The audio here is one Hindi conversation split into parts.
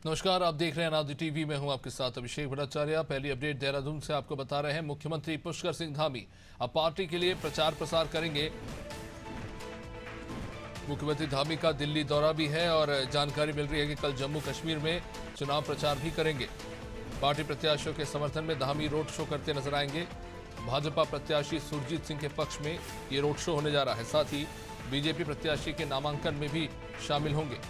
नमस्कार, आप देख रहे हैं अनादि टीवी में हूं आपके साथ अभिषेक भट्टाचार्य। पहली अपडेट देहरादून से आपको बता रहे हैं, मुख्यमंत्री पुष्कर सिंह धामी अब पार्टी के लिए प्रचार प्रसार करेंगे। मुख्यमंत्री धामी का दिल्ली दौरा भी है और जानकारी मिल रही है कि कल जम्मू कश्मीर में चुनाव प्रचार भी करेंगे। पार्टी प्रत्याशियों के समर्थन में धामी रोड शो करते नजर आएंगे। भाजपा प्रत्याशी सुरजीत सिंह के पक्ष में ये रोड शो होने जा रहा है। साथ ही बीजेपी प्रत्याशी के नामांकन में भी शामिल होंगे।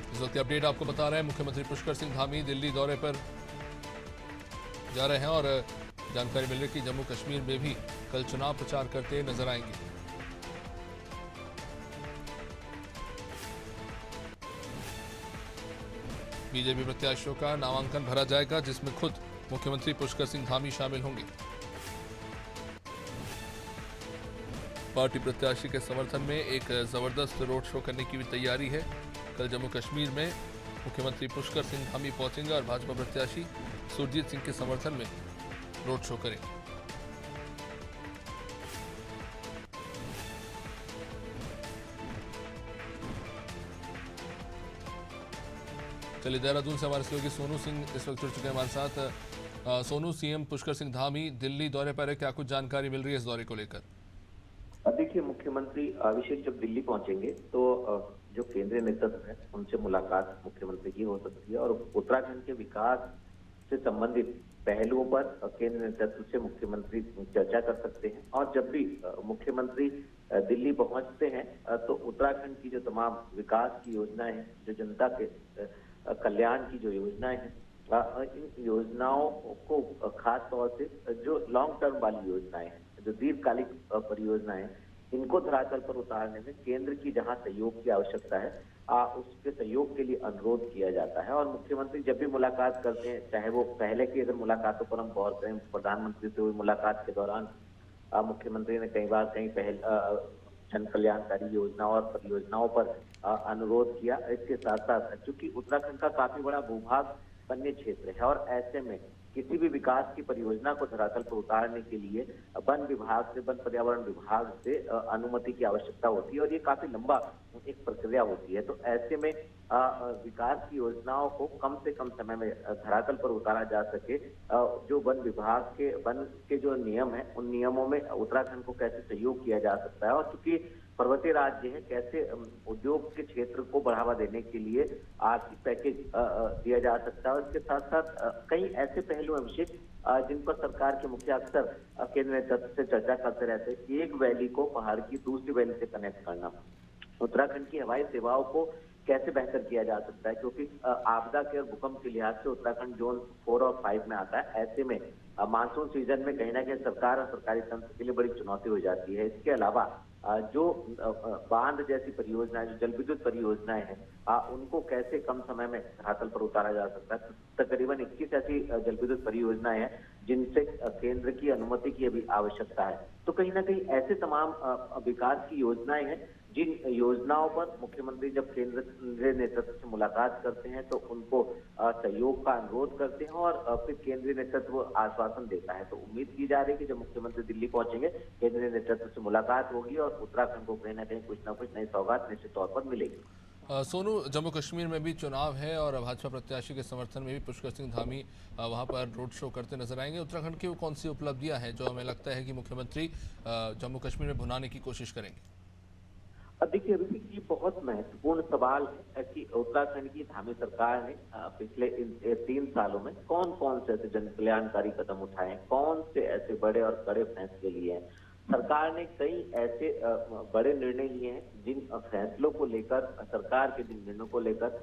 इस वक्त अपडेट आपको बता रहे हैं, मुख्यमंत्री पुष्कर सिंह धामी दिल्ली दौरे पर जा रहे हैं और जानकारी मिल रही है कि जम्मू कश्मीर में भी कल चुनाव प्रचार करते नजर आएंगे। बीजेपी प्रत्याशियों का नामांकन भरा जाएगा, जिसमें खुद मुख्यमंत्री पुष्कर सिंह धामी शामिल होंगे। पार्टी प्रत्याशी के समर्थन में एक जबरदस्त रोड शो करने की भी तैयारी है। कल जम्मू कश्मीर में मुख्यमंत्री पुष्कर सिंह धामी पहुंचेंगे और भाजपा प्रत्याशी सुरजीत सिंह के समर्थन में रोड शो करेंगे। चलिए, देहरादून से हमारे सहयोगी सोनू सिंह इस वक्त जुड़ चुके हैं हमारे साथ। सोनू, सीएम पुष्कर सिंह धामी दिल्ली दौरे पर है, क्या कुछ जानकारी मिल रही है इस दौरे को लेकर? देखिए, मुख्यमंत्री अभिषेक जब दिल्ली पहुंचेंगे तो जो केंद्रीय नेतृत्व है उनसे मुलाकात मुख्यमंत्री की हो सकती है और उत्तराखंड के विकास से संबंधित पहलुओं पर केंद्रीय नेतृत्व से मुख्यमंत्री चर्चा कर सकते हैं। और जब भी मुख्यमंत्री दिल्ली पहुंचते हैं तो उत्तराखंड की जो तमाम विकास की योजनाएं हैं, जो जनता के कल्याण की जो योजनाएं हैं, इन योजनाओं को खास तौर से जो लॉन्ग टर्म वाली योजनाएं हैं, जो दीर्घकालिक परियोजनाएं हैं, इनको धरातल पर उतारने में केंद्र की जहां सहयोग की आवश्यकता है उसके सहयोग के लिए अनुरोध किया जाता है। और मुख्यमंत्री जब भी मुलाकात करते हैं, चाहे वो पहले की अगर मुलाकातों पर हम गौर करें, प्रधानमंत्री से हुई मुलाकात के दौरान मुख्यमंत्री ने कई बार कई पहल जन कल्याणकारी योजनाओं और परियोजनाओं पर अनुरोध किया। इसके साथ साथ चूंकि उत्तराखंड का काफी बड़ा भूभाग वन्य क्षेत्र है और ऐसे में किसी भी विकास की परियोजना को धरातल पर उतारने के लिए वन विभाग से, वन पर्यावरण विभाग से अनुमति की आवश्यकता होती है और ये काफी लंबा एक प्रक्रिया होती है। तो ऐसे में विकास की योजनाओं को कम से कम समय में धरातल पर उतारा जा सके, जो वन विभाग के वन के जो नियम है, उन नियमों में उत्तराखंड को कैसे सहयोग किया जा सकता है और चूंकि पर्वतीय राज्य है, कैसे उद्योग के क्षेत्र को बढ़ावा देने के लिए आर्थिक पैकेज दिया जा सकता है। और इसके साथ साथ कई ऐसे पहलू अभिषेक जिन पर सरकार के मुखिया अक्सर केंद्र नेतृत्व से चर्चा करते रहते हैं। एक वैली को पहाड़ की दूसरी वैली से कनेक्ट करना, उत्तराखंड की हवाई सेवाओं को कैसे बेहतर किया जा सकता है, क्योंकि आपदा के और भूकंप के लिहाज से उत्तराखंड जोन 4 और 5 में आता है। ऐसे में मानसून सीजन में कहीं ना कहीं सरकार और सरकारी तंत्र के लिए बड़ी चुनौती हो जाती है। इसके अलावा जो बांध जैसी परियोजनाएं, जो जल विद्युत परियोजनाएं हैं, उनको कैसे कम समय में धरातल पर उतारा जा सकता है। तकरीबन 21 ऐसी जल विद्युत परियोजनाएं हैं जिनसे केंद्र की अनुमति की अभी आवश्यकता है। तो कहीं ना कहीं ऐसे तमाम विकास की योजनाएं हैं जिन योजनाओं पर मुख्यमंत्री जब केंद्रीय नेतृत्व से मुलाकात करते हैं तो उनको सहयोग का अनुरोध करते हैं और फिर केंद्रीय नेतृत्व आश्वासन देता है। तो उम्मीद की जा रही है कि जब मुख्यमंत्री दिल्ली पहुंचेंगे, केंद्रीय नेतृत्व से मुलाकात होगी और उत्तराखंड को कहीं ना कहीं कुछ ना कुछ नई सौगात निश्चित तौर पर मिलेगी। सोनू, जम्मू कश्मीर में भी चुनाव है और भाजपा प्रत्याशी के समर्थन में भी पुष्कर सिंह धामी वहां पर रोड शो करते नजर आएंगे। उत्तराखंड की वो कौन सी उपलब्धियां हैं जो हमें लगता है कि मुख्यमंत्री जम्मू कश्मीर में भुनाने की कोशिश करेंगे? देखिए अभी ये बहुत महत्वपूर्ण सवाल है कि उत्तराखंड की धामी सरकार ने पिछले 3 सालों में कौन कौन से ऐसे जन कल्याणकारी कदम उठाए, कौन से ऐसे बड़े और कड़े फैसले लिए हैं। सरकार ने कई ऐसे बड़े निर्णय लिए हैं जिन फैसलों को लेकर, सरकार के जिन निर्णयों को लेकर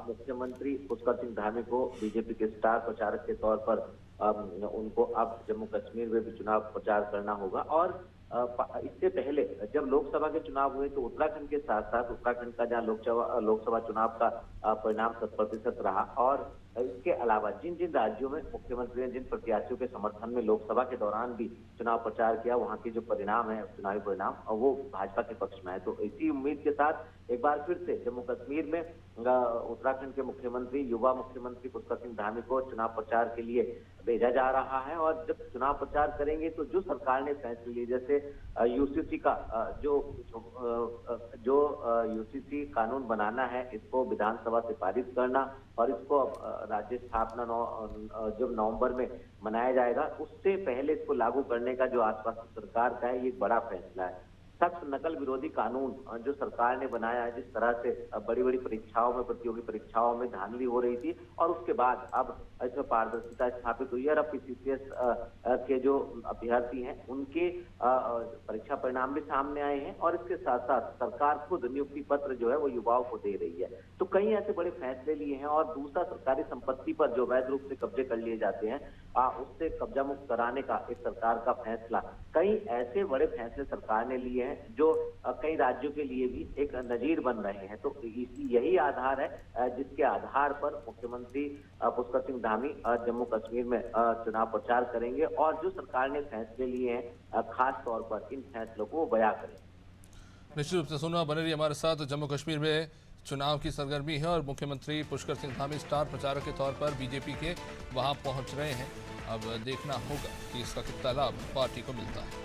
मुख्यमंत्री पुष्कर सिंह धामी को बीजेपी के स्टार प्रचारक के तौर पर उनको अब जम्मू कश्मीर में भी चुनाव प्रचार करना होगा। और इससे पहले जब लोकसभा के चुनाव हुए तो उत्तराखंड के साथ साथ उत्तराखंड का जहां लोकसभा चुनाव का परिणाम 100% रहा और इसके अलावा जिन जिन राज्यों में मुख्यमंत्री ने जिन प्रत्याशियों के समर्थन में लोकसभा के दौरान भी चुनाव प्रचार किया, वहां के जो परिणाम है, चुनावी परिणाम, वो भाजपा के पक्ष में है। तो इसी उम्मीद के साथ एक बार फिर से जम्मू कश्मीर में उत्तराखंड के मुख्यमंत्री, युवा मुख्यमंत्री पुष्कर सिंह धामी को चुनाव प्रचार के लिए भेजा जा रहा है। और जब चुनाव प्रचार करेंगे तो जो सरकार ने फैसले लिए, जैसे यूसीसी का जो यूसीसी कानून बनाना है, इसको विधानसभा से पारित करना और इसको राज्य स्थापना जब नवंबर में मनाया जाएगा, उससे पहले इसको लागू करने का जो आश्वासन सरकार का है, ये बड़ा फैसला है। सख्त नकल विरोधी कानून जो सरकार ने बनाया है, जिस तरह से बड़ी बड़ी परीक्षाओं में, प्रतियोगी परीक्षाओं में धांधली हो रही थी और उसके बाद अब इसमें पारदर्शिता स्थापित हुई है और अब पीसीसीएस के जो अभ्यर्थी हैं उनके परीक्षा परिणाम भी सामने आए हैं और इसके साथ साथ सरकार खुद नियुक्ति पत्र जो है वो युवाओं को दे रही है। तो कई ऐसे बड़े फैसले लिए हैं। और दूसरा, सरकारी संपत्ति पर जो अवैध रूप से कब्जे कर लिए जाते हैं उससे कब्जा मुक्त कराने का एक सरकार का फैसला, कई ऐसे बड़े फैसले सरकार ने लिए हैं जो कई राज्यों के लिए भी एक नजीर बन रहे हैं। तो यही आधार है जिसके आधार पर मुख्यमंत्री पुष्कर सिंह धामी जम्मू कश्मीर में चुनाव प्रचार करेंगे और जो सरकार ने फैसले लिए हैं खास तौर पर इन फैसलों को वो बयां करेंगे। निश्चित रूप से सोना बने रही हमारे साथ। जम्मू कश्मीर में चुनाव की सरगर्मी है और मुख्यमंत्री पुष्कर सिंह धामी स्टार प्रचारक के तौर पर बीजेपी के वहां पहुंच रहे हैं। अब देखना होगा कि इसका कितना लाभ पार्टी को मिलता है।